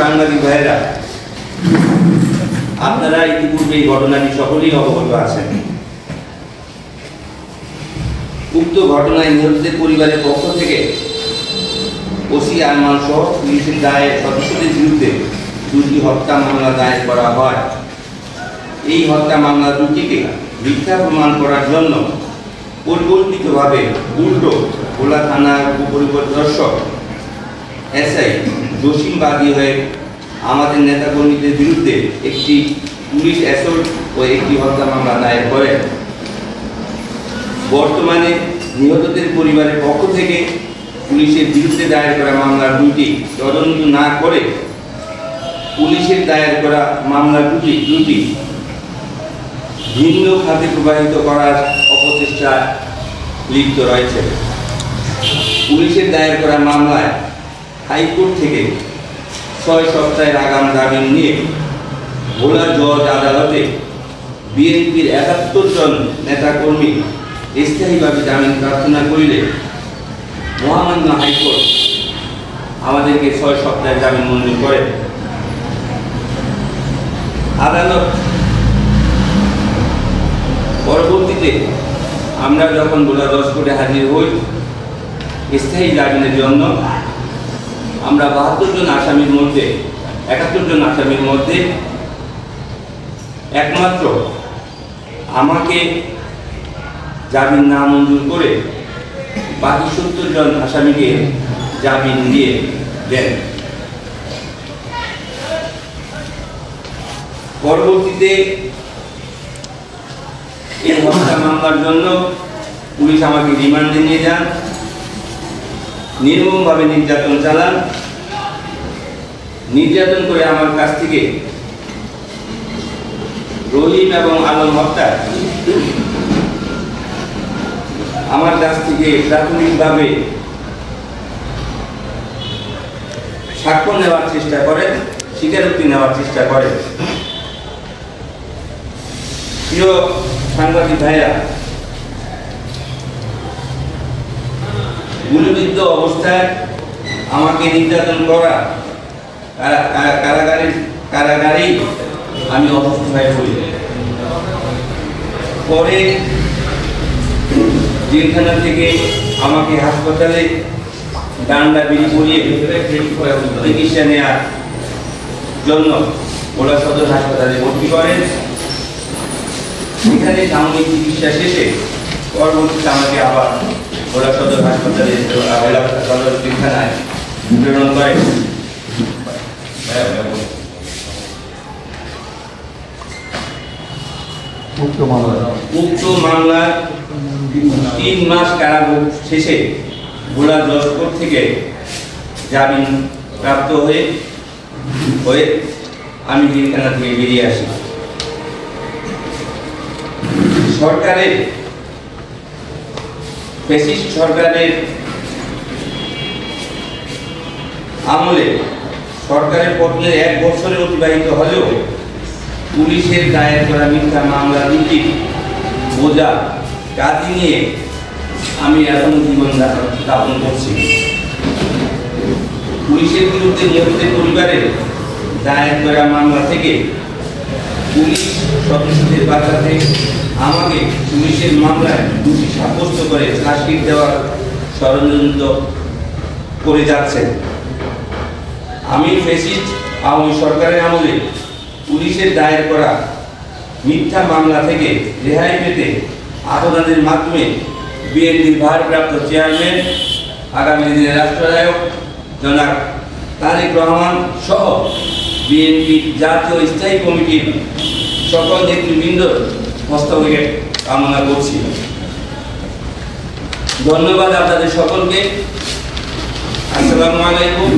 সাংবাদিক ভাইয়েরা, আপনারা ইতিপূর্বে এই ঘটনাটি সকলেই অবগত আছেন। উক্ত ঘটনায় নিহতদের পরিবারের পক্ষ থেকে ওসি আরমান সহ পুলিশের দায়ের সদস্যদের বিরুদ্ধে 2টি হত্যা মামলা দায়ের করা হয়। এই হত্যা মামলা দুটিকে মিথ্যা প্রমাণ করার জন্য পরিকল্পিতভাবে উল্টো ভোলা থানার উপপরিদর্শক এসআই জসিম বাদী হয়ে আমাদের নেতাকর্মীদের বিরুদ্ধে একটি পুলিশ অ্যাসল্ট ও একটি হত্যা মামলা দায়ের করেন। বর্তমানে নিহতদের পরিবারের পক্ষ থেকে পুলিশের বিরুদ্ধে দায়ের করা মামলার দুটি তদন্ত না করে পুলিশের দায়ের করা মামলা দুটি ভিন্ন খাতে প্রবাহিত করার অপচেষ্টা লিপ্ত রয়েছে। পুলিশের দায়ের করা মামলায় হাইকোর্ট থেকে 6 সপ্তাহের আগাম জামিন নিয়ে ভোলা জজ আদালতে বিএনপির 71 জন নেতাকর্মী স্থায়ীভাবে জামিন প্রার্থনা করিলে মহামান্য হাইকোর্ট আমাদেরকে 6 সপ্তাহের জামিন মঞ্জুর করে। আদালত পরবর্তীতে আমরা যখন ভোলা 10 কোর্টে হাজির হই স্থায়ী জামিনের জন্য, আমরা 72 জন আসামির মধ্যে 71 জন আসামির মধ্যে একমাত্র আমাকে জামিন না মঞ্জুর করে বাকি 70 জন আসামিকে জামিন দিয়ে দেন। পরবর্তীতে এই হত্যা মামলার জন্য পুলিশ আমাকে রিমান্ডে নিয়ে যান, নির্মমভাবে নির্যাতন চালান। নির্যাতন করে আমার কাছ থেকে রহিম এবং আলম হত্যা আমার কাছ থেকে প্রাথমিকভাবে সাক্ষ্য নেওয়ার চেষ্টা করেন, স্বীকারোক্তি নেওয়ার চেষ্টা করেন। প্রিয় সাংবাদিক ভাইরা, গুলিবিদ্ধ অবস্থায় আমাকে নির্যাতন করা কারাগারেই আমি অসুস্থ হয়ে পড়ি। পরে জেলখানা থেকে আমাকে হাসপাতালে ডান্ডা বিড়ি পরিয়ে চিকিৎসা নেওয়ার জন্য ভোলা সদর হাসপাতালে ভর্তি করেন। সেখানে সাময়িক চিকিৎসা শেষে পরবর্তীতে আমাকে আবার ভোলা সদর হাসপাতালে সদর জেলখানায় প্রেরণ করে। উক্ত মামলার 3 মাস কারাভোগ শেষে ভোলা 10 কোর্ট থেকে জামিন প্রাপ্ত হয়ে আমি জেলখানা থেকে বেরিয়ে আসি। ফ্যাসিস্ট সরকারের আমলে সরকারের পতনের 1 বছরে অতিবাহিত হলেও পুলিশের দায়ের করা মিথ্যা মামলা দুটির বোঝা কাঁধে নিয়ে আমি এখন জীবন যাপন করছি। পুলিশের বিরুদ্ধে নিহতদের পরিবারের দায়ের করা মামলা থেকে পুলিশ সদস্যদের বাঁচাতে আমাকে পুলিশের মামলায় দোষী সাব্যস্ত করে চার্জশিট দেওয়ার ষড়যন্ত্র করে যাচ্ছে। আমি ফ্যাসিস্ট আওয়ামী সরকারের আমলে পুলিশের দায়ের করা মিথ্যা মামলা থেকে রেহাই পেতে আবেদনের মাধ্যমে বিএনপির ভারপ্রাপ্ত চেয়ারম্যান, আগামী দিনের রাষ্ট্রনায়ক জনাব তারেক রহমান সহ বিএনপির জাতীয় স্থায়ী কমিটির সকল নেতৃবৃন্দ হস্তক্ষেপ কামনা করছি। ধন্যবাদ আপনাদের সকলকে। আসসালামু আলাইকুম।